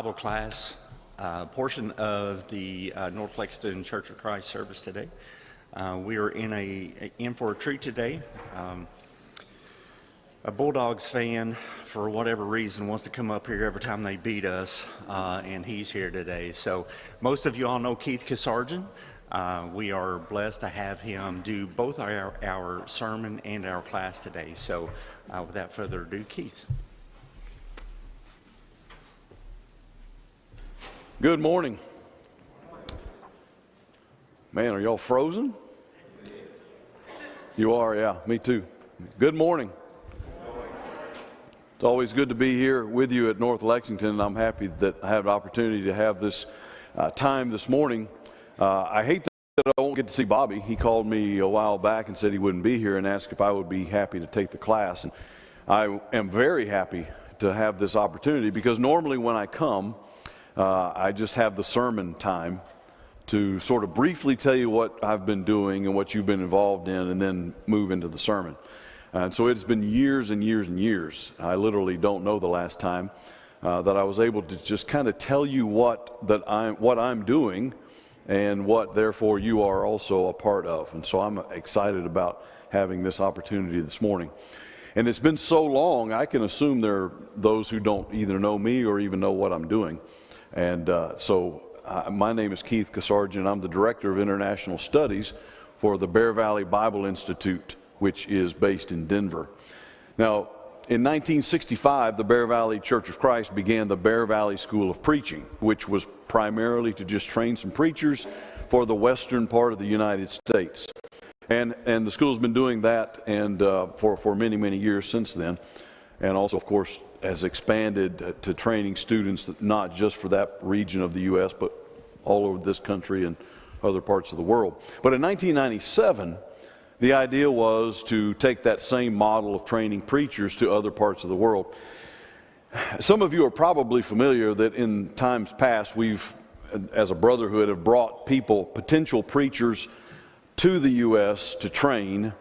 Bible class portion of the North Lexington Church of Christ service today. We are in for a treat today. A Bulldogs fan, for whatever reason, wants to come up here every time they beat us, and he's here today. So most of you all know Keith Kasarjian. We are blessed to have him do both our sermon and our class today. So without further ado, Keith. Good morning. Man, are y'all frozen? You are, yeah, me too. Good morning. It's always good to be here with you at North Lexington, and I'm happy that I have the opportunity to have this time this morning. I hate that I won't get to see Bobby. He called me a while back and said he wouldn't be here and asked if I would be happy to take the class. And I am very happy to have this opportunity because normally when I come, I just have the sermon time to sort of briefly tell you what I've been doing and what you've been involved in and then move into the sermon. And so it's been years and years and years. I literally don't know the last time that I was able to just kind of tell you what I'm doing and what therefore you are also a part of. And so I'm excited about having this opportunity this morning. And it's been so long, I can assume there are those who don't either know me or even know what I'm doing. And my name is Keith Kasarjian. I'm the Director of International Studies for the Bear Valley Bible Institute, which is based in Denver. Now, in 1965, the Bear Valley Church of Christ began the Bear Valley School of Preaching, which was primarily to just train some preachers for the western part of the United States. And the school's been doing that and for many, many years since then. And also, of course, has expanded to training students not just for that region of the U.S., but all over this country and other parts of the world. But in 1997, the idea was to take that same model of training preachers to other parts of the world. Some of you are probably familiar that in times past, we've, as a brotherhood, have brought potential preachers to the U.S. to train,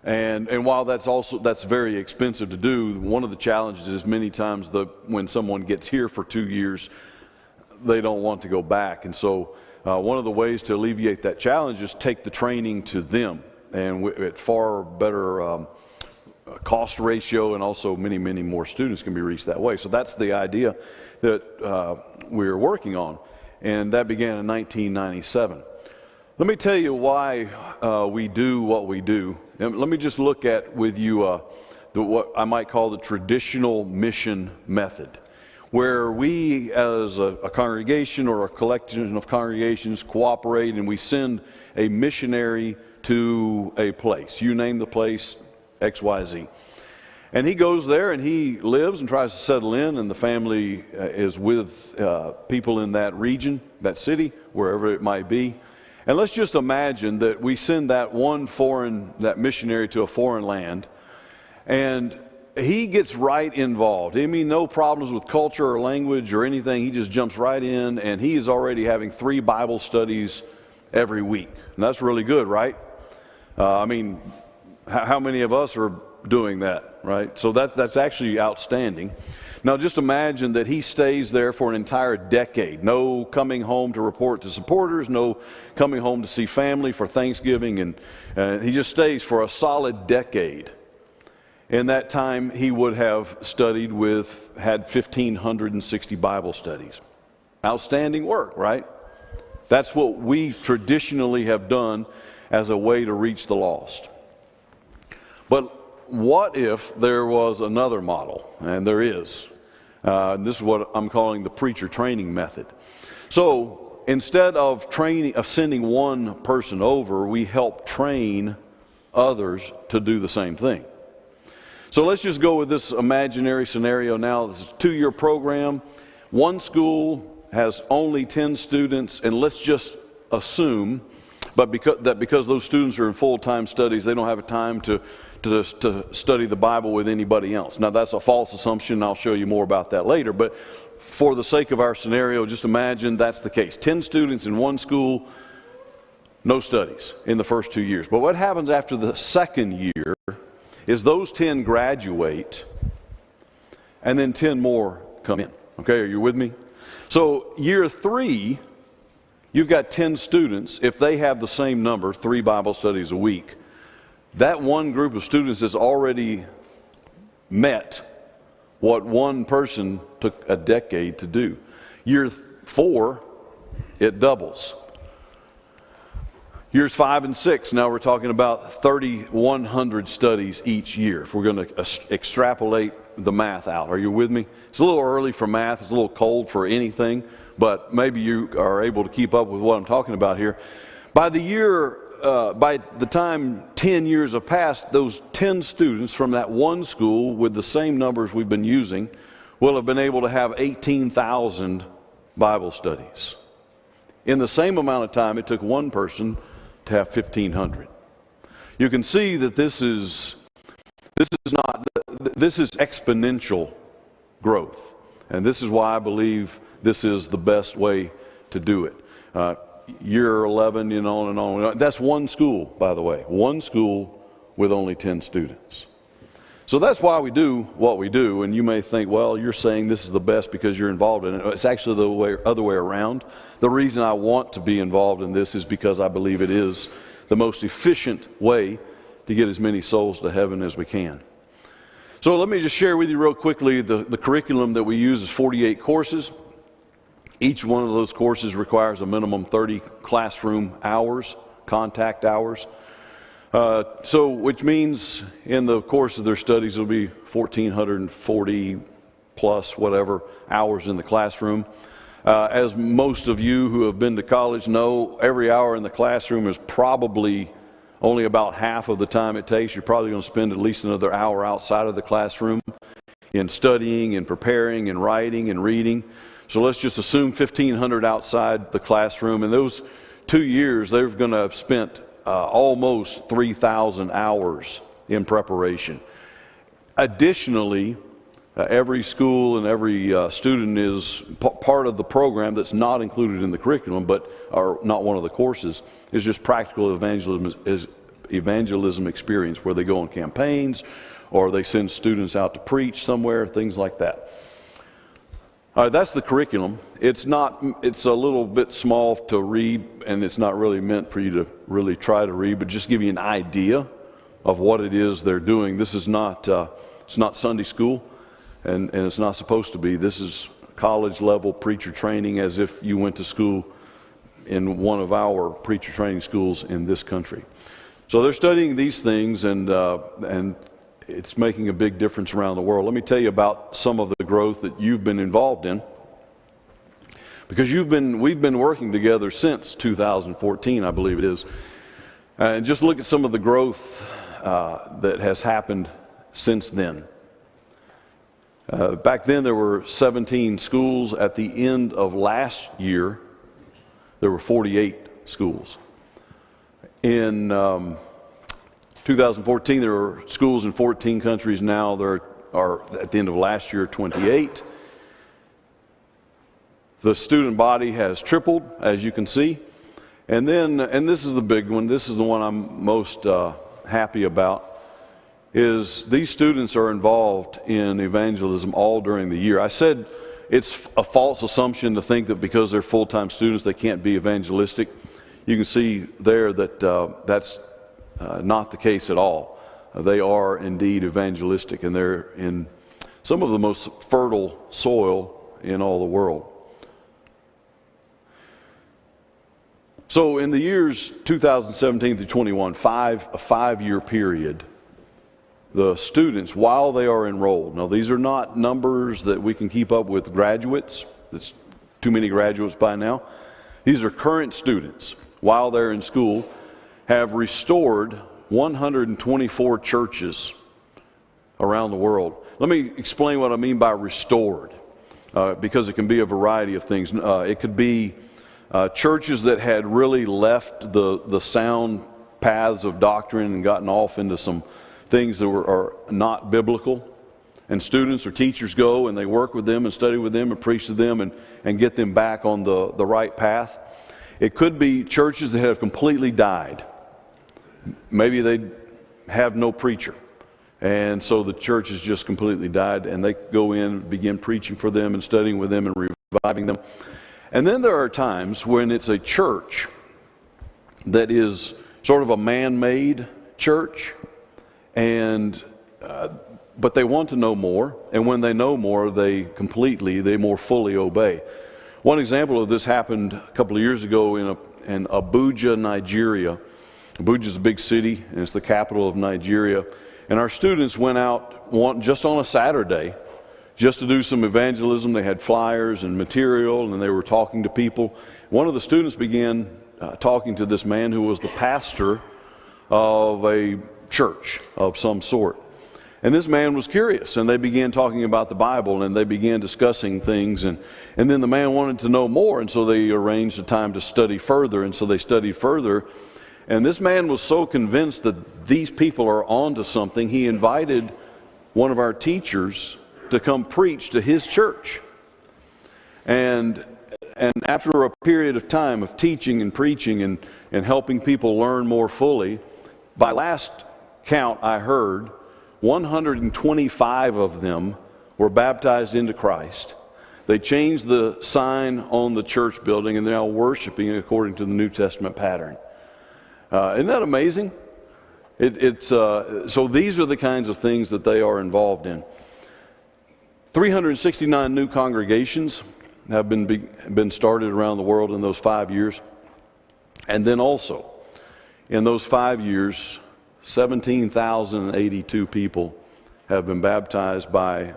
And while that's very expensive to do, one of the challenges is many times when someone gets here for 2 years, they don't want to go back. And so one of the ways to alleviate that challenge is take the training to them, and at far better cost ratio, and also many, many more students can be reached that way. So that's the idea that we're working on, and that began in 1997. Let me tell you why we do what we do. And let me just look at with you what I might call the traditional mission method, where we as a congregation or a collection of congregations cooperate and we send a missionary to a place. You name the place, XYZ. And he goes there and he lives and tries to settle in, and the family is with people in that region, that city, wherever it might be. And let's just imagine that we send that missionary to a foreign land, and he gets right involved. I mean, no problems with culture or language or anything. He just jumps right in, and he is already having 3 Bible studies every week. And that's really good, right? I mean, how many of us are doing that, right? So that's actually outstanding. Now just imagine that he stays there for an entire decade. No coming home to report to supporters, no coming home to see family for Thanksgiving, and he just stays for a solid decade. In that time, he would have had 1,560 Bible studies. Outstanding work, right? That's what we traditionally have done as a way to reach the lost. But what if there was another model? And there is. This is what I'm calling the preacher training method. So instead of sending one person over, we help train others to do the same thing. So let's just go with this imaginary scenario now. This is a 2-year program. One school has only 10 students, and let's just assume because those students are in full-time studies, they don't have time to study the Bible with anybody else. Now that's a false assumption, and I'll show you more about that later, but for the sake of our scenario, just imagine that's the case. 10 students in one school, no studies in the first 2 years. But what happens after the second year is those 10 graduate, and then 10 more come in. Okay, are you with me? So year 3, you've got 10 students. If they have the same number, 3 Bible studies a week, that one group of students has already met what one person took a decade to do. Year 4, it doubles. Years 5 and 6, now we're talking about 3,100 studies each year, if we're going to extrapolate the math out. Are you with me? It's a little early for math. It's a little cold for anything, but maybe you are able to keep up with what I'm talking about here. By the time 10 years have passed, those 10 students from that one school with the same numbers we've been using will have been able to have 18,000 Bible studies. In the same amount of time it took one person to have 1,500. You can see that this is exponential growth, and this is why I believe this is the best way to do it. Year 11, and on and on. That's one school, by the way. One school with only 10 students. So that's why we do what we do, and you may think, well, you're saying this is the best because you're involved in it. It's actually the other way around. The reason I want to be involved in this is because I believe it is the most efficient way to get as many souls to heaven as we can. So let me just share with you real quickly, the curriculum that we use is 48 courses. Each one of those courses requires a minimum 30 classroom hours, contact hours. Which means in the course of their studies, it'll be 1,440 plus whatever hours in the classroom. As most of you who have been to college know, every hour in the classroom is probably only about half of the time it takes. You're probably going to spend at least another hour outside of the classroom in studying and preparing and writing and reading. So let's just assume 1,500 outside the classroom. In those 2 years, they're going to have spent almost 3,000 hours in preparation. Additionally, every school and every student is part of the program that's not included in the curriculum, or not one of the courses, is just practical evangelism evangelism experience where they go on campaigns or they send students out to preach somewhere, things like that. All right, that's the curriculum. It's a little bit small to read, and it's not really meant for you to really try to read, but just give you an idea of what it is they're doing. This is not, it's not Sunday school, and it's not supposed to be. This is college level preacher training as if you went to school in one of our preacher training schools in this country. So they're studying these things, and it's making a big difference around the world. Let me tell you about some of the growth that you've been involved in, because we've been working together since 2014, I believe it is. And just look at some of the growth that has happened since then. Back then there were 17 schools. At the end of last year, there were 48 schools. In 2014, there were schools in 14 countries. Now there are, at the end of last year, 28. The student body has tripled, as you can see. And this is the big one, this is the one I'm most happy about, is these students are involved in evangelism all during the year. I said it's a false assumption to think that because they're full-time students they can't be evangelistic. You can see there that that's not the case at all. They are indeed evangelistic, and they're in some of the most fertile soil in all the world. So in the years 2017 through 21, a five-year period, the students, while they are enrolled, now these are not numbers that we can keep up with graduates, that's too many graduates by now. These are current students, while they're in school, have restored 124 churches around the world. Let me explain what I mean by restored, because it can be a variety of things. It could be churches that had really left the sound paths of doctrine and gotten off into some things that are not biblical. And students or teachers go and they work with them and study with them and preach to them and get them back on the right path. It could be churches that have completely died. Maybe they have no preacher, and so the church has just completely died, and they go in, begin preaching for them and studying with them and reviving them. And then there are times when it's a church that is sort of a man-made church, and but they want to know more, and when they know more, they more fully obey. One example of this happened a couple of years ago in Abuja, Nigeria. Abuja is a big city, and it's the capital of Nigeria. And our students went out just on a Saturday just to do some evangelism. They had flyers and material, and they were talking to people. One of the students began talking to this man who was the pastor of a church of some sort. And this man was curious, and they began talking about the Bible, and they began discussing things, and then the man wanted to know more, and so they arranged a time to study further, and so they studied further. And this man was so convinced that these people are onto something, he invited one of our teachers to come preach to his church. And after a period of time of teaching and preaching and helping people learn more fully, by last count I heard, 125 of them were baptized into Christ. They changed the sign on the church building, and they're now worshiping according to the New Testament pattern. Isn't that amazing? So these are the kinds of things that they are involved in. 369 new congregations have been started around the world in those 5 years. And then also, in those 5 years, 17,082 people have been baptized by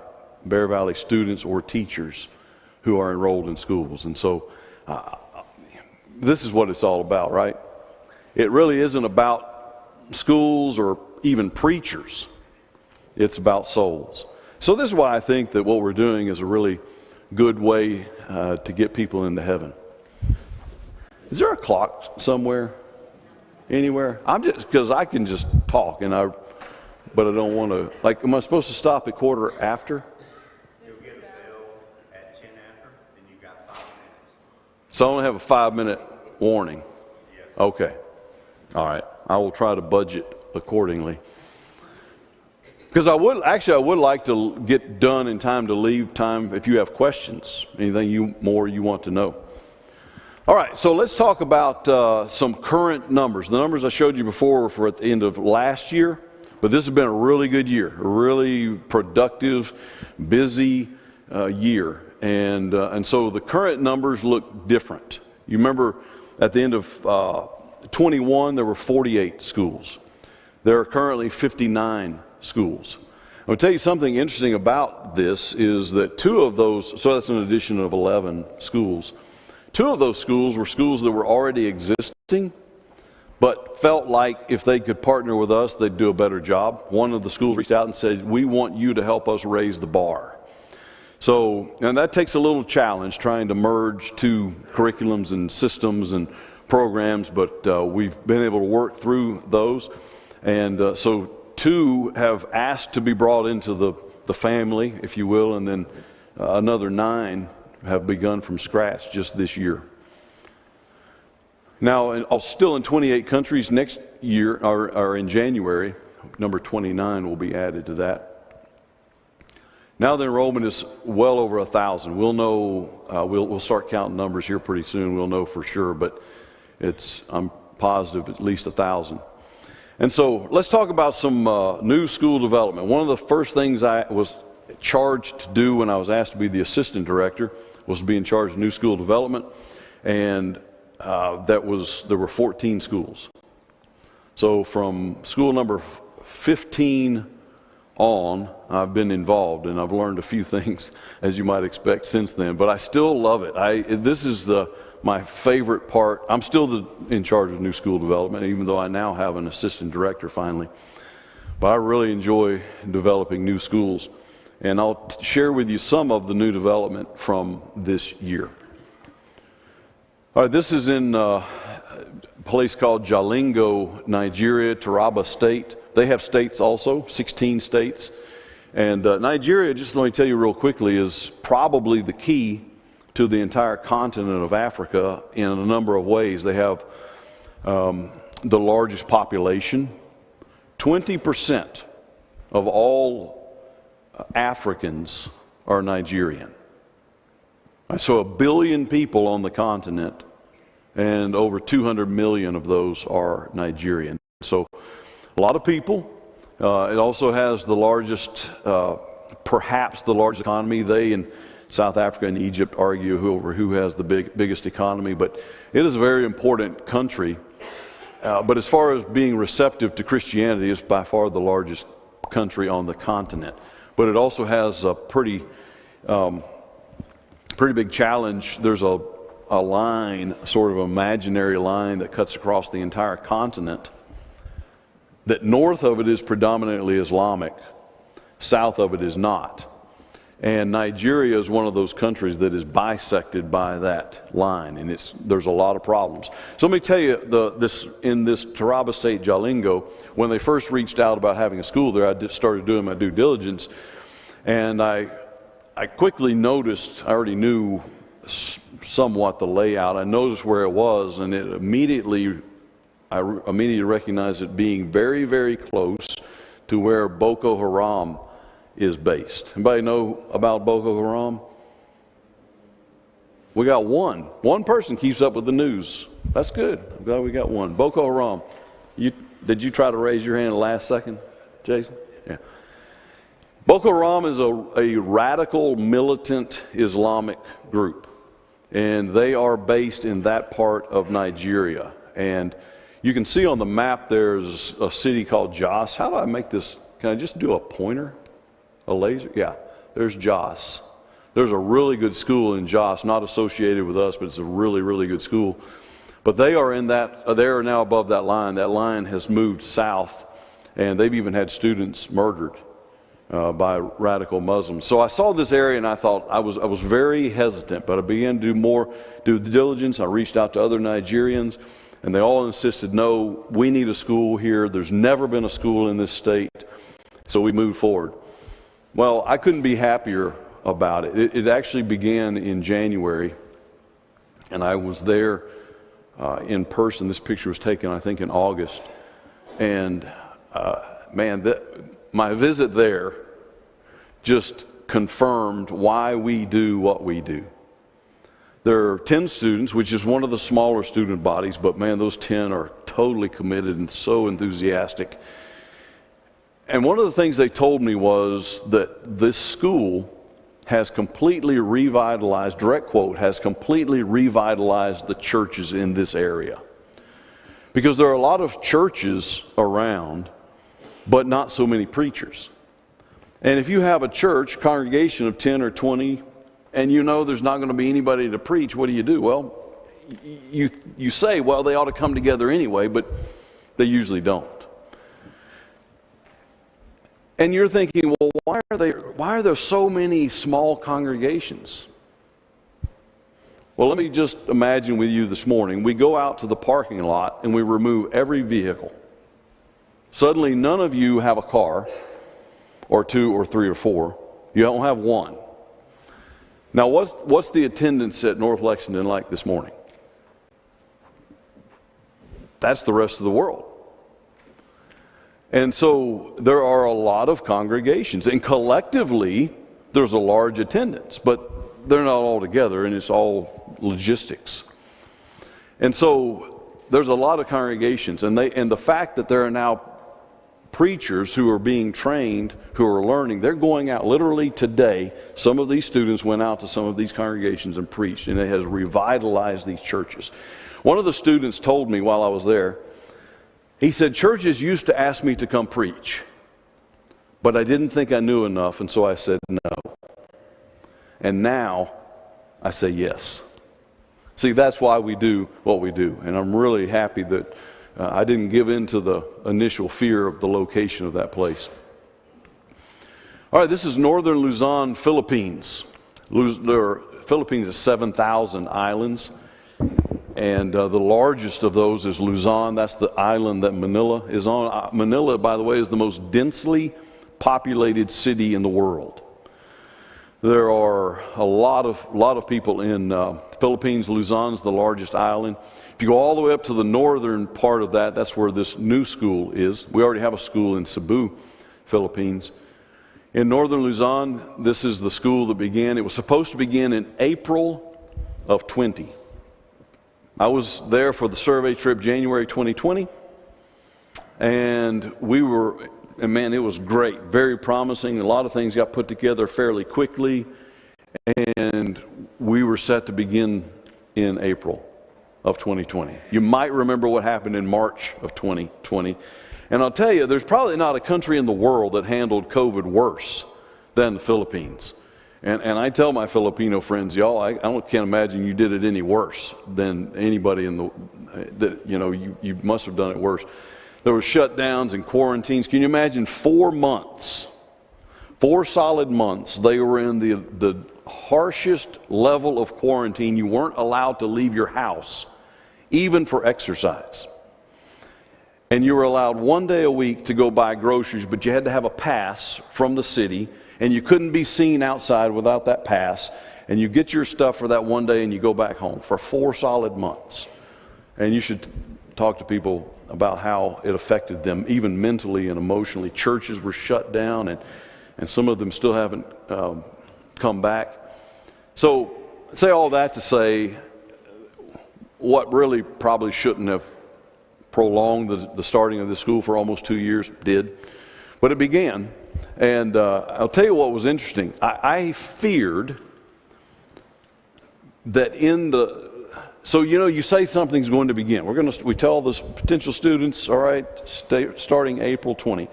Bear Valley students or teachers who are enrolled in schools. And so this is what it's all about, right? It really isn't about schools or even preachers. It's about souls. So this is why I think that what we're doing is a really good way to get people into heaven. Is there a clock somewhere? Anywhere? I'm just, because I can just talk, but I don't want to, like, am I supposed to stop at quarter after? You'll get a bell at 10 after, and you've got 5 minutes. So I only have a 5-minute warning? Yes. Okay. All right. I will try to budget accordingly. Because I would like to get done in time to leave time if you have questions, anything more you want to know. All right, so let's talk about some current numbers. The numbers I showed you before were for at the end of last year, but this has been a really good year, a really productive, busy year. And so the current numbers look different. You remember at the end of 21, there were 48 schools. There are currently 59 schools. I'll tell you something interesting about this is that 2 of those, so that's an addition of 11 schools. 2 of those schools were schools that were already existing, but felt like if they could partner with us, they'd do a better job. One of the schools reached out and said, we want you to help us raise the bar. So, and that takes a little challenge trying to merge 2 curriculums and systems and programs, but we've been able to work through those. And so 2 have asked to be brought into the family, if you will, and then another 9 have begun from scratch just this year. Now, still in 28 countries next year, or in January, number 29 will be added to that. Now the enrollment is well over 1,000. We'll know, we'll start counting numbers here pretty soon. We'll know for sure, but I'm positive at least 1,000. And so let's talk about some new school development. One of the first things I was charged to do when I was asked to be the assistant director was to be in charge of new school development, and there were 14 schools. So from school number 15 on, I've been involved, and I've learned a few things, as you might expect, since then. But I still love it. This is my favorite part. I'm still in charge of new school development, even though I now have an assistant director finally. But I really enjoy developing new schools. And I'll share with you some of the new development from this year. All right, this is in a place called Jalingo, Nigeria, Taraba State. They have states also, 16 states. And Nigeria, just let me tell you real quickly, is probably the key to the entire continent of Africa in a number of ways. They have the largest population. 20% of all Africans are Nigerian. So 1 billion people on the continent, and over 200 million of those are Nigerian. So a lot of people. It also has the largest, perhaps the largest economy. They in South Africa and Egypt argue over who has the biggest economy, but it is a very important country. But as far as being receptive to Christianity, it's by far the largest country on the continent. But it also has a pretty big challenge. There's a line, sort of imaginary line, that cuts across the entire continent. That north of it is predominantly Islamic, south of it is not. And Nigeria is one of those countries that is bisected by that line, and there's a lot of problems. So let me tell you, in this Taraba State, Jalingo, when they first reached out about having a school there, I started doing my due diligence, and I quickly noticed, I already knew somewhat the layout. I noticed where it was, and I immediately recognized it being very, very close to where Boko Haram is based. Anybody know about Boko Haram? We got one. One person keeps up with the news. That's good. I'm glad we got one. Boko Haram. Did you try to raise your hand last second, Jason? Yeah. Boko Haram is a radical, militant Islamic group, and they are based in that part of Nigeria. And you can see on the map there's a city called Jos. How do I make this? Can I just do a pointer? A laser? Yeah, there's Jos. There's a really good school in Jos, not associated with us, but it's a really, really good school. But they are they are now above that line. That line has moved south, and they've even had students murdered by radical Muslims. So I saw this area, and I thought, I was very hesitant, but I began to do more due diligence. I reached out to other Nigerians, and they all insisted, no, we need a school here. There's never been a school in this state. So we moved forward. Well, I couldn't be happier about it. It actually began in January, and I was there in person. This picture was taken, I think, in August. And man, my visit there just confirmed why we do what we do. There are 10 students, which is one of the smaller student bodies, but man, those 10 are totally committed and so enthusiastic. And one of the things they told me was that this school has completely revitalized, direct quote, has completely revitalized the churches in this area. Because there are a lot of churches around, but not so many preachers. And if you have a church, congregation of 10 or 20, and you know there's not going to be anybody to preach, what do? Well, you say, well, they ought to come together anyway, but they usually don't. And you're thinking, well, why are there so many small congregations? Well, let me just imagine with you this morning, we go out to the parking lot and we remove every vehicle. Suddenly, none of you have a car, or 2 or 3 or 4. You don't have one. Now, what's the attendance at North Lexington like this morning? That's the rest of the world. And so there are a lot of congregations, and collectively there's a large attendance, but they're not all together, and it's all logistics. And so there's a lot of congregations, and the fact that there are now preachers who are being trained, who are learning, they're going out literally today. Some of these students went out to some of these congregations and preached, and it has revitalized these churches. One of the students told me while I was there, he said, churches used to ask me to come preach, but I didn't think I knew enough, and so I said no. And now I say yes. See, that's why we do what we do, and I'm really happy that I didn't give in to the initial fear of the location of that place. All right, this is northern Luzon, Philippines. Philippines is 7,000 islands. And the largest of those is Luzon. That's the island that Manila is on. Manila, by the way, is the most densely populated city in the world. There are a lot of people in Philippines. Luzon's the largest island. If you go all the way up to the northern part of that, that's where this new school is. We already have a school in Cebu, Philippines. In northern Luzon, this is the school that began. It was supposed to begin in April of 20. I was there for the survey trip January 2020, and man, it was great, very promising. A lot of things got put together fairly quickly, and we were set to begin in April of 2020. You might remember what happened in March of 2020, and I'll tell you, there's probably not a country in the world that handled COVID worse than the Philippines. And I tell my Filipino friends, y'all, I can't imagine you did it any worse than anybody you must have done it worse. There were shutdowns and quarantines. Can you imagine 4 months, 4 solid months, they were in the harshest level of quarantine. You weren't allowed to leave your house, even for exercise. And you were allowed 1 day a week to go buy groceries, but you had to have a pass from the city. And you couldn't be seen outside without that pass. And you get your stuff for that 1 day and you go back home for 4 solid months. And you should talk to people about how it affected them, even mentally and emotionally. Churches were shut down, and some of them still haven't come back. So, say all that to say, what really probably shouldn't have prolonged the starting of the school for almost 2 years did. But it began. And I'll tell you what was interesting. I feared that so you say something's going to begin. We tell the potential students, all right, starting April 20.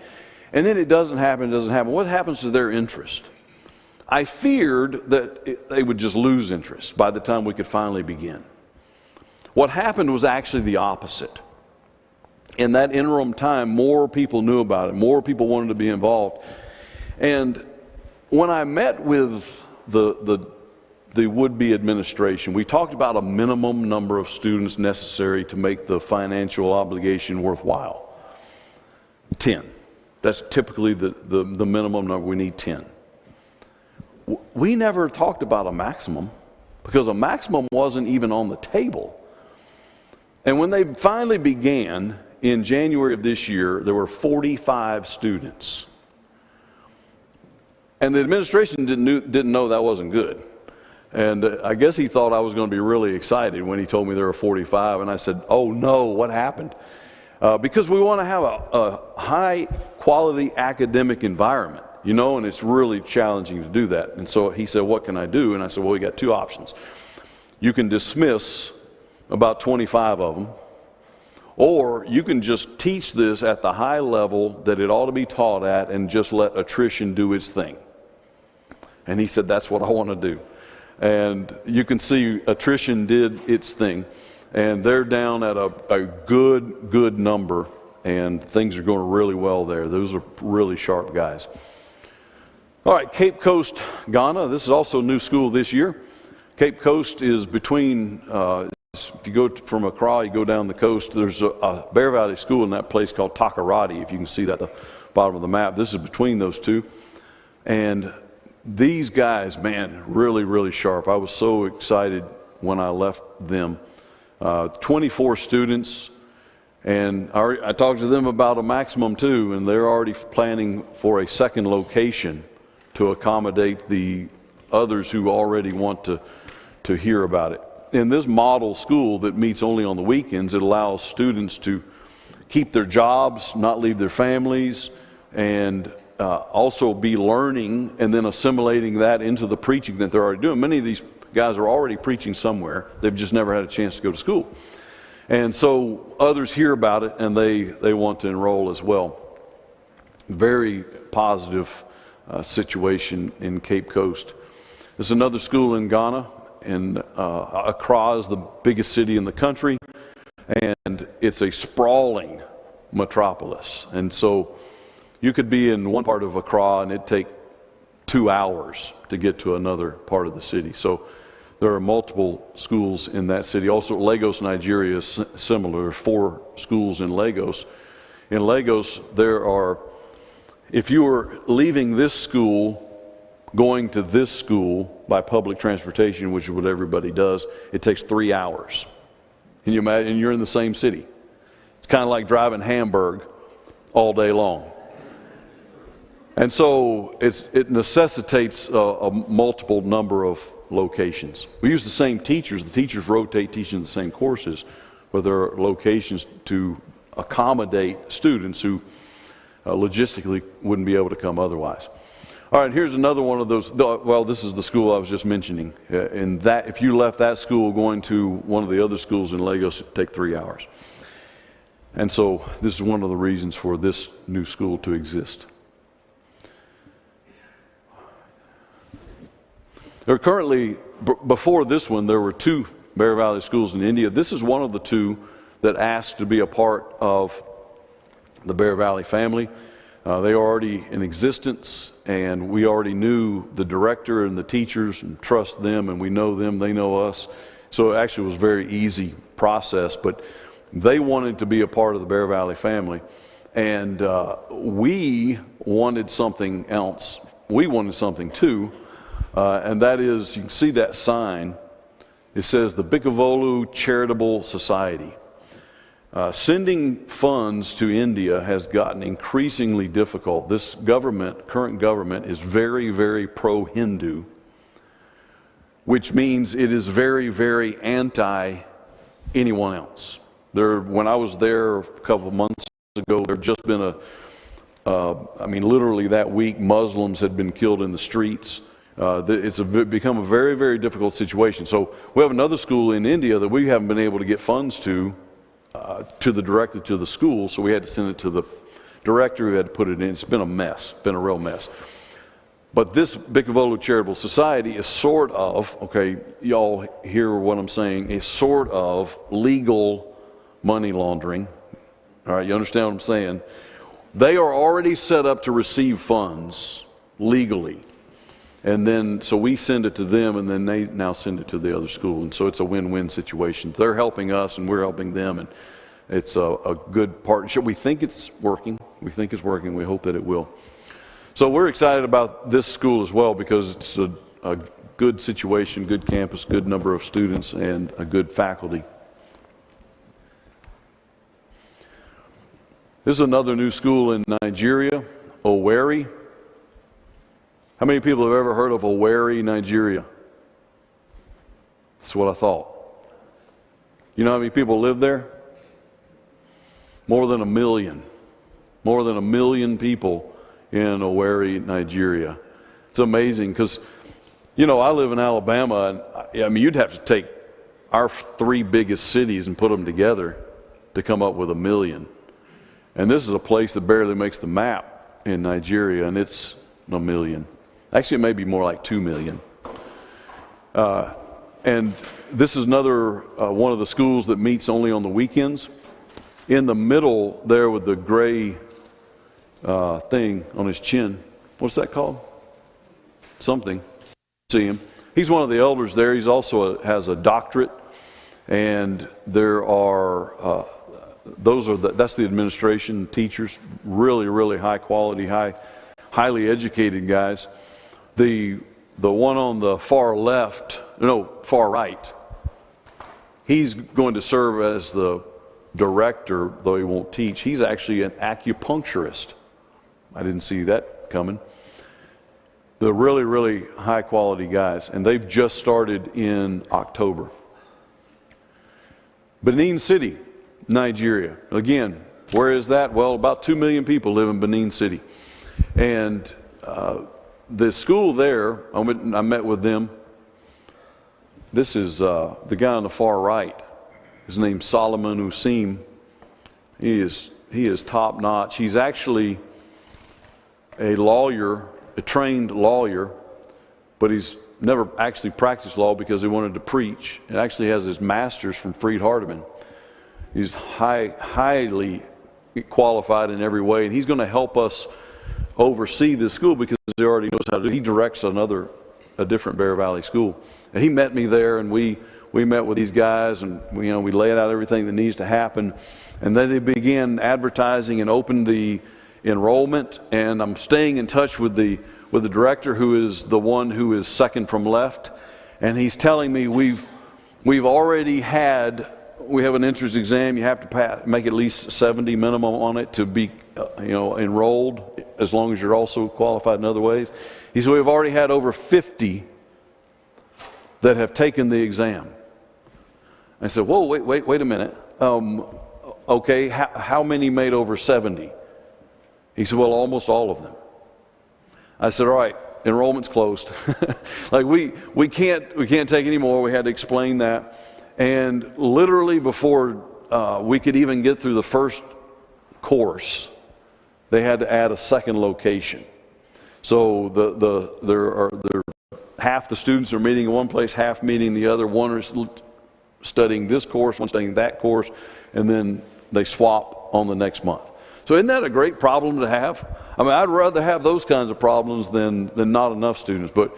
And then it doesn't happen. What happens to their interest? I feared that they would just lose interest by the time we could finally begin. What happened was actually the opposite. In that interim time, more people knew about it. More people wanted to be involved. And when I met with the would-be administration, we talked about a minimum number of students necessary to make the financial obligation worthwhile. 10. That's typically the minimum number. We need 10. We never talked about a maximum because a maximum wasn't even on the table. And when they finally began in January of this year, there were 45 students. And the administration didn't know that wasn't good. And I guess he thought I was going to be really excited when he told me there were 45. And I said, oh no, what happened? Because we want to have a high quality academic environment, you know, and it's really challenging to do that. And so he said, what can I do? And I said, well, we got two options. You can dismiss about 25 of them, or you can just teach this at the high level that it ought to be taught at and just let attrition do its thing. And he said, that's what I want to do. And you can see attrition did its thing. And they're down at a good number, and things are going really well there. Those are really sharp guys. All right, Cape Coast, Ghana. This is also a new school this year. Cape Coast is between, if you go from Accra, you go down the coast, there's a Bear Valley school in that place called Takoradi, if you can see that at the bottom of the map. This is between those two. And these guys, man, really sharp. I was so excited when I left them. 24 students, and I talked to them about a maximum too, and they're already planning for a second location to accommodate the others who already want to hear about it. In this model school that meets only on the weekends, it allows students to keep their jobs, not leave their families, and also be learning and then assimilating that into the preaching that they're already doing. Many of these guys are already preaching somewhere. They've just never had a chance to go to school. And so others hear about it and they want to enroll as well. Very positive situation in Cape Coast. There's another school in Ghana, and Accra is the biggest city in the country, and it's a sprawling metropolis. And so you could be in one part of Accra and it'd take 2 hours to get to another part of the city. So there are multiple schools in that city. Also, Lagos, Nigeria is similar. There are 4 schools in Lagos. In Lagos, there are, if you were leaving this school, going to this school by public transportation, which is what everybody does, it takes 3 hours. Can you imagine? You're in the same city. It's kind of like driving Hamburg all day long. And so it necessitates a multiple number of locations. We use the same teachers. The teachers rotate teaching the same courses, but there are locations to accommodate students who logistically wouldn't be able to come otherwise. All right, here's another one of those. Well, this is the school I was just mentioning. And that, if you left that school going to one of the other schools in Lagos, it'd take 3 hours. And so this is one of the reasons for this new school to exist. There are currently, before this one, there were 2 Bear Valley schools in India. This is one of the 2 that asked to be a part of the Bear Valley family. They are already in existence, and we already knew the director and the teachers and trust them, and we know them, they know us. So it actually was a very easy process, but they wanted to be a part of the Bear Valley family. And we wanted something else. We wanted something too. And that is, you can see that sign. It says the Bikavolu Charitable Society. Sending funds to India has gotten increasingly difficult. This government, current government, is very pro-Hindu, which means it is very anti anyone else. When I was there a couple of months ago, there had just been literally that week, Muslims had been killed in the streets. It's become a very difficult situation. So we have another school in India that we haven't been able to get funds to the director to the school, so we had to send it to the director who had to put it in. It's been a mess, been a real mess. But this Bikavolu Charitable Society is sort of, okay, y'all hear what I'm saying, a sort of legal money laundering. All right, you understand what I'm saying? They are already set up to receive funds legally. And then, so we send it to them, and then they now send it to the other school. And so it's a win-win situation. They're helping us, and we're helping them, and it's a good partnership. We think it's working. We think it's working. We hope that it will. So we're excited about this school as well, because it's a good situation, good campus, good number of students, and a good faculty. This is another new school in Nigeria, Owerri. How many people have ever heard of Owerri, Nigeria? That's what I thought. You know how many people live there? More than 1 million. More than 1 million people in Owerri, Nigeria. It's amazing because, you know, I live in Alabama, and I mean, you'd have to take our 3 biggest cities and put them together to come up with 1 million. And this is a place that barely makes the map in Nigeria, and it's 1 million. Actually, it may be more like 2 million. And this is another one of the schools that meets only on the weekends. In the middle there with the gray thing on his chin, what's that called? Something. See him. He's one of the elders there. He's also has a doctorate, and there are that's the administration, teachers, really, really high quality, highly educated guys. The one on the far right, he's going to serve as the director, though he won't teach. He's actually an acupuncturist. I didn't see that coming. The really, really high quality guys, and they've just started in October. Benin City, Nigeria. Again, where is that? Well, about 2 million people live in Benin City. And the school there, I met with them. This is the guy on the far right. His name's Solomon Usim. He is top notch. He's actually a lawyer, a trained lawyer, but he's never actually practiced law because he wanted to preach. He actually has his master's from Freed-Hardeman. He's highly qualified in every way, and he's going to help us oversee this school because he already knows how to do it. He directs a different Bear Valley school. And he met me there, and we met with these guys, and we laid out everything that needs to happen. And then they began advertising and opened the enrollment, and I'm staying in touch with the director, who is the one who is second from left, and he's telling me we have an entrance exam. You have to make at least 70 minimum on it to be enrolled, as long as you're also qualified in other ways. He said we've already had over 50 that have taken the exam. I said, whoa, wait a minute. Okay, how many made over 70? He said, well, almost all of them. I said, all right, enrollment's closed. Like we can't take any more. We had to explain that. And literally before we could even get through the first course, they had to add a second location. So half the students are meeting in one place, half meeting the other. One is studying this course, one studying that course, and then they swap on the next month. So isn't that a great problem to have? I mean, I'd rather have those kinds of problems than not enough students. But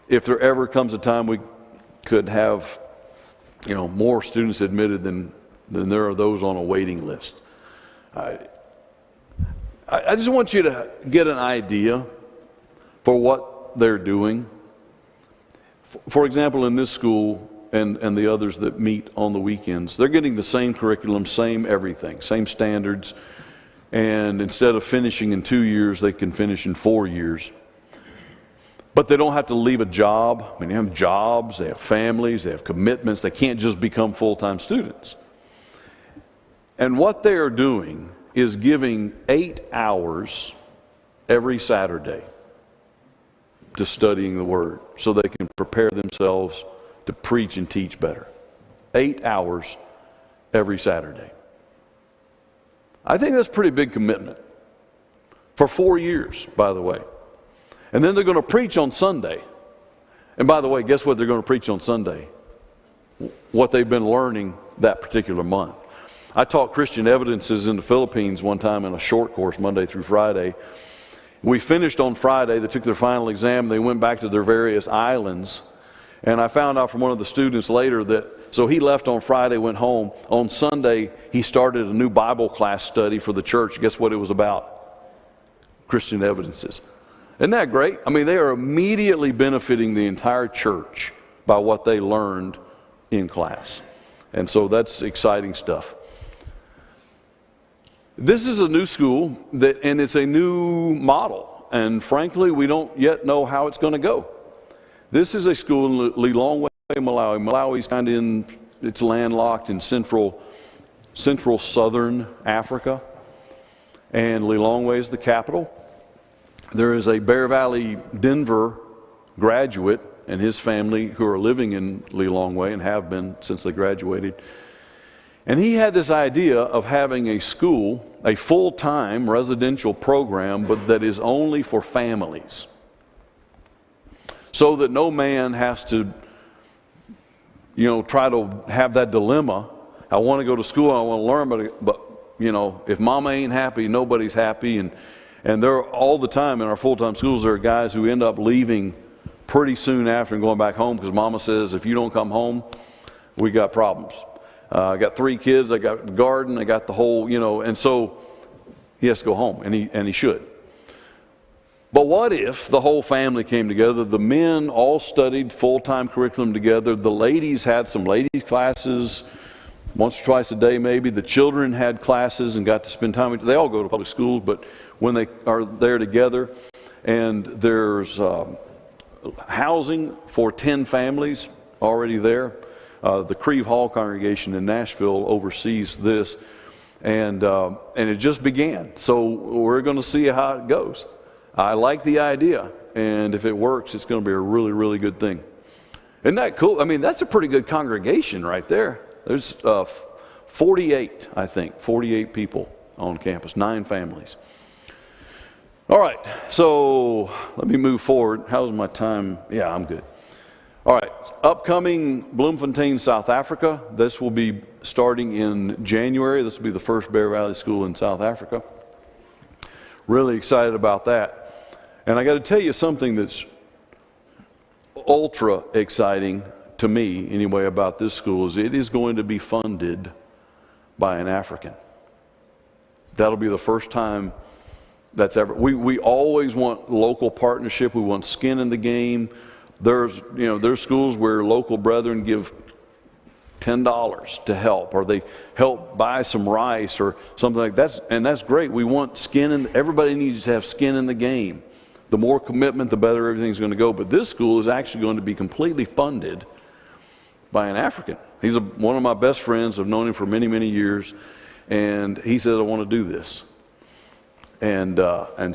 if there ever comes a time we could have more students admitted than there are those on a waiting list. I just want you to get an idea for what they're doing. For example, in this school and the others that meet on the weekends, they're getting the same curriculum, same everything, same standards. And instead of finishing in 2 years, they can finish in 4 years. But they don't have to leave a job. I mean, they have jobs, they have families, they have commitments. They can't just become full-time students. And what they are doing is giving 8 hours every Saturday to studying the Word so they can prepare themselves to preach and teach better. 8 hours every Saturday. I think that's a pretty big commitment. For 4 years, by the way. And then they're going to preach on Sunday. And by the way, guess what they're going to preach on Sunday? What they've been learning that particular month. I taught Christian Evidences in the Philippines one time in a short course, Monday through Friday. We finished on Friday. They took their final exam. They went back to their various islands. And I found out from one of the students later that, so he left on Friday, went home. On Sunday, he started a new Bible class study for the church. Guess what it was about? Christian Evidences. Isn't that great? I mean, they are immediately benefiting the entire church by what they learned in class. And so that's exciting stuff. This is a new school, and it's a new model. And frankly, we don't yet know how it's going to go. This is a school in Lilongwe, Malawi. Malawi's kind of it's landlocked in central southern Africa. And Lilongwe is the capital. There is a Bear Valley, Denver graduate and his family who are living in Lilongwe and have been since they graduated. And he had this idea of having a school, a full-time residential program, but that is only for families. So that no man has to, try to have that dilemma. I want to go to school, I want to learn, but if mama ain't happy, nobody's happy. And there all the time in our full-time schools, there are guys who end up leaving pretty soon after and going back home because mama says, if you don't come home, we got problems. I got 3 kids, I got the garden, I got the whole, and so he has to go home, and he should. But what if the whole family came together? The men all studied full-time curriculum together. The ladies had some ladies' classes once or twice a day maybe. The children had classes and got to spend time with. They all go to public schools, but when they are there together, and there's housing for 10 families already there. The Creve Hall congregation in Nashville oversees this, and it just began. So we're going to see how it goes. I like the idea, and if it works, it's going to be a really, really good thing. Isn't that cool? I mean, that's a pretty good congregation right there. There's 48, I think, 48 people on campus, 9 families. All right, so let me move forward. How's my time? Yeah, I'm good. All right, upcoming Bloemfontein, South Africa. This will be starting in January. This will be the first Bear Valley School in South Africa. Really excited about that. And I got to tell you something that's ultra exciting to me, anyway, about this school is it is going to be funded by an African. That'll be the first time that's ever. We always want local partnership. We want skin in the game. There's schools where local brethren give $10 to help, or they help buy some rice or something like that. And that's great. We want skin in. Everybody needs to have skin in the game. The more commitment, the better everything's going to go. But this school is actually going to be completely funded by an African. He's one of my best friends. I've known him for many, many years, and he said, "I want to do this." And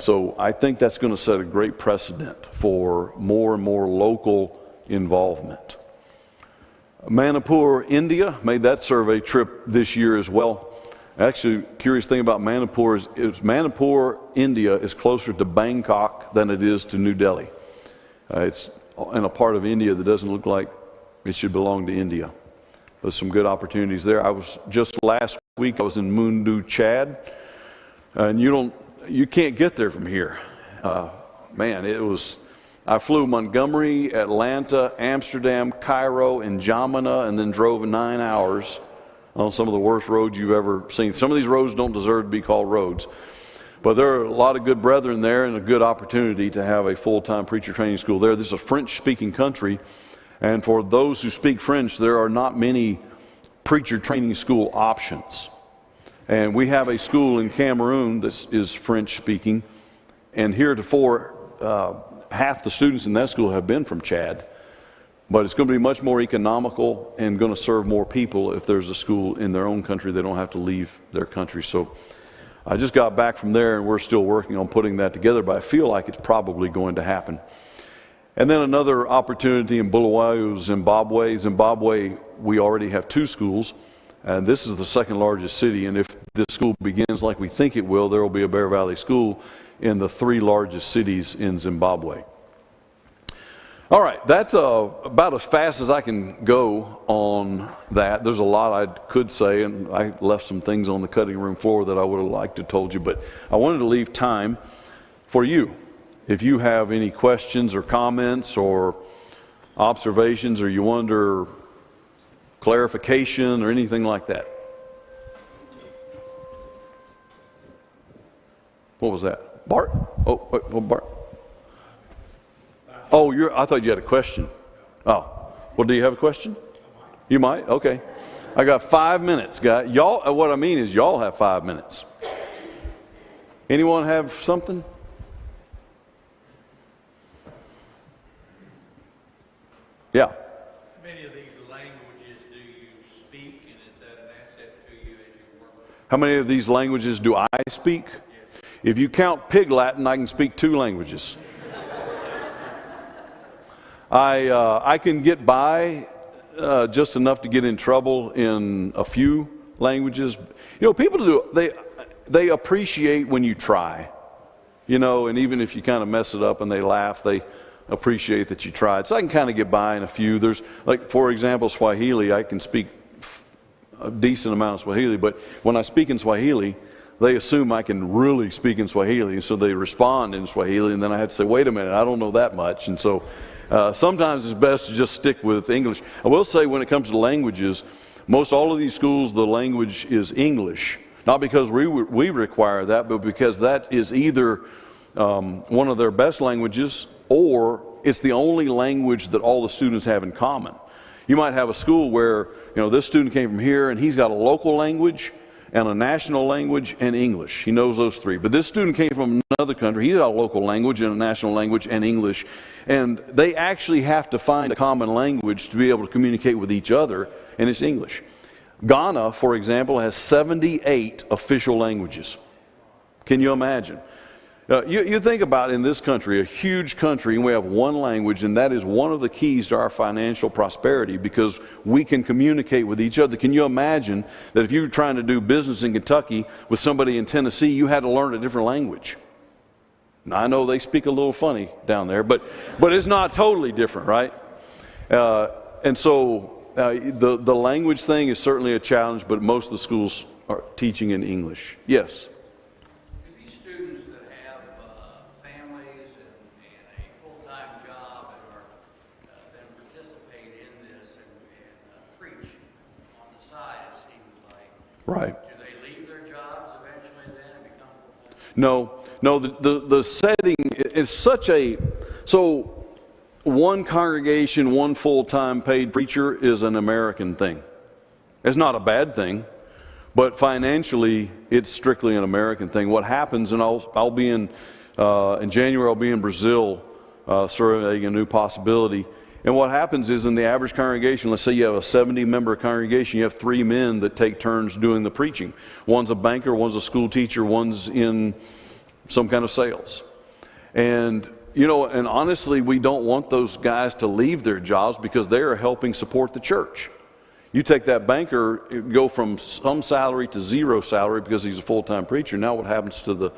so I think that's going to set a great precedent for more and more local involvement. Manipur, India, made that survey trip this year as well. Actually, curious thing about Manipur is Manipur, India is closer to Bangkok than it is to New Delhi. It's in a part of India that doesn't look like it should belong to India. There's some good opportunities there. I was just last week, I was in Mundu, Chad, and you can't get there from here. I flew Montgomery, Atlanta, Amsterdam, Cairo, and N'Djamena, and then drove 9 hours on some of the worst roads you've ever seen. Some of these roads don't deserve to be called roads. But there are a lot of good brethren there and a good opportunity to have a full-time preacher training school there. This is a French-speaking country, and for those who speak French, there are not many preacher training school options. And we have a school in Cameroon that is French-speaking, and heretofore, half the students in that school have been from Chad. But it's going to be much more economical and going to serve more people if there's a school in their own country. They don't have to leave their country. So I just got back from there, and we're still working on putting that together, but I feel like it's probably going to happen. And then another opportunity in Bulawayo, Zimbabwe. Zimbabwe, we already have 2 schools, and this is the second largest city. And if this school begins like we think it will, there will be a Bear Valley school in the 3 largest cities in Zimbabwe. All right, that's about as fast as I can go on that. There's a lot I could say, and I left some things on the cutting room floor that I would have liked to have told you, but I wanted to leave time for you. If you have any questions or comments or observations, or you wonder clarification or anything like that. What was that? Bart? Oh, Bart. Oh, I thought you had a question. Oh, well, do you have a question? You might? Okay. I got 5 minutes, guys. Y'all, what I mean is y'all have 5 minutes. Anyone have something? Yeah. How many of these languages do you speak, and is that an asset to you as you work? How many of these languages do I speak? If you count Pig Latin, I can speak 2 languages. I can get by just enough to get in trouble in a few languages. You know, people they appreciate when you try. You know, and even if you kind of mess it up and they laugh, they appreciate that you tried. So I can kind of get by in a few. There's, like, for example, Swahili. I can speak a decent amount of Swahili, but when I speak in Swahili, they assume I can really speak in Swahili, so they respond in Swahili, and then I have to say, wait a minute, I don't know that much. And so sometimes it's best to just stick with English. I will say, when it comes to languages, most all of these schools, the language is English. Not because we require that, but because that is either one of their best languages, or it's the only language that all the students have in common. You might have a school where, you know, this student came from here and he's got a local language and a national language and English. He knows those 3. But this student came from another country. He's got a local language and a national language and English. And they actually have to find a common language to be able to communicate with each other, and it's English. Ghana, for example, has 78 official languages. Can you imagine? You think about, in this country, a huge country, and we have one language, and that is one of the keys to our financial prosperity, because we can communicate with each other. Can you imagine that if you were trying to do business in Kentucky with somebody in Tennessee, you had to learn a different language? Now, I know they speak a little funny down there, but it's not totally different, right? And so the language thing is certainly a challenge, but most of the schools are teaching in English. Yes? Right. Do they leave their jobs eventually then and become full-time? No. The setting is such a... So one congregation, one full-time paid preacher is an American thing. It's not a bad thing, but financially it's strictly an American thing. What happens, and I'll be in January, I'll be in Brazil surveying a new possibility. And what happens is, in the average congregation, let's say you have a 70-member congregation, you have 3 men that take turns doing the preaching. One's a banker, one's a school teacher, one's in some kind of sales. And, you know, and honestly, we don't want those guys to leave their jobs, because they are helping support the church. You take that banker, go from some salary to 0 salary because he's a full-time preacher. Now what happens to the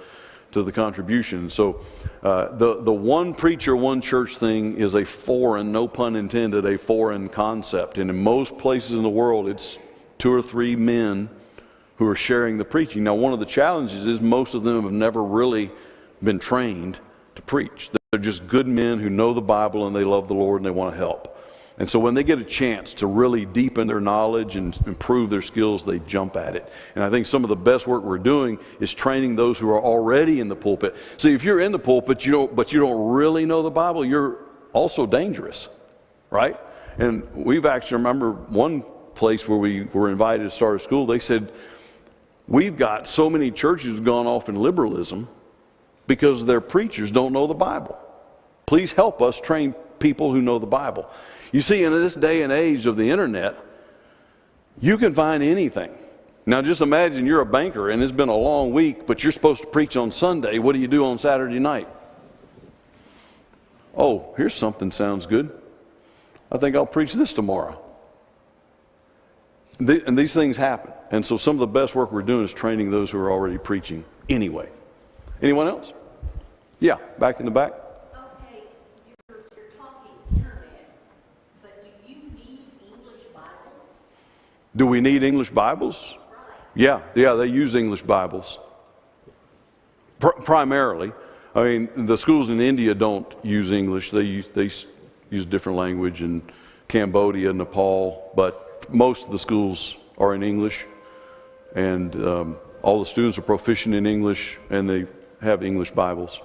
contribution? So the one preacher, one church thing is a foreign, no pun intended, a foreign concept. And in most places in the world, it's 2 or 3 men who are sharing the preaching. Now, one of the challenges is most of them have never really been trained to preach. They're just good men who know the Bible and they love the Lord and they want to help. And so when they get a chance to really deepen their knowledge and improve their skills, they jump at it. And I think some of the best work we're doing is training those who are already in the pulpit. See, if you're in the pulpit, but you don't really know the Bible, you're also dangerous, right? And we've actually, remember one place where we were invited to start a school, they said, we've got so many churches gone off in liberalism because their preachers don't know the Bible. Please help us train people who know the Bible. You see, in this day and age of the internet, you can find anything. Now just imagine you're a banker and it's been a long week, but you're supposed to preach on Sunday. What do you do on Saturday night? Oh, here's something sounds good. I think I'll preach this tomorrow. And these things happen. And so some of the best work we're doing is training those who are already preaching anyway. Anyone else? Yeah, back in the back. Do we need English Bibles? Yeah, they use English Bibles. Primarily. I mean, the schools in India don't use English. They use different language in Cambodia, Nepal, but most of the schools are in English. And all the students are proficient in English, and they have English Bibles.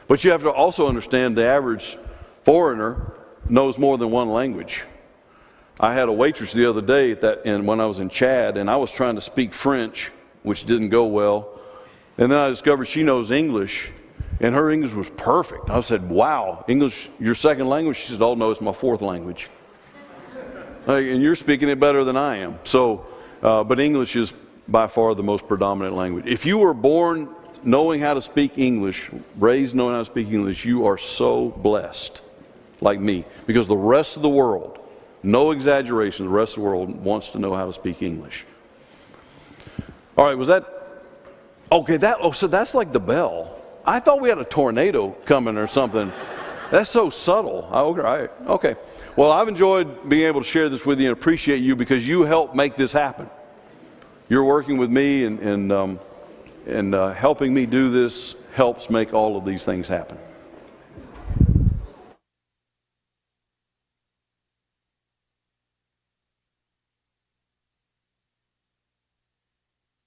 But you have to also understand the average foreigner knows more than one language. I had a waitress the other day when I was in Chad, and I was trying to speak French, which didn't go well. And then I discovered she knows English, and her English was perfect. I said, wow, English, your second language? She said, oh, no, it's my fourth language. And you're speaking it better than I am. So, but English is by far the most predominant language. If you were born knowing how to speak English, raised knowing how to speak English, you are so blessed, like me. Because the rest of the world, no exaggeration, the rest of the world wants to know how to speak English. All right, was that, okay, so that's like the bell. I thought we had a tornado coming or something. That's so subtle. Okay. Well, I've enjoyed being able to share this with you and appreciate you because you helped make this happen. You're working with me and helping me do this helps make all of these things happen.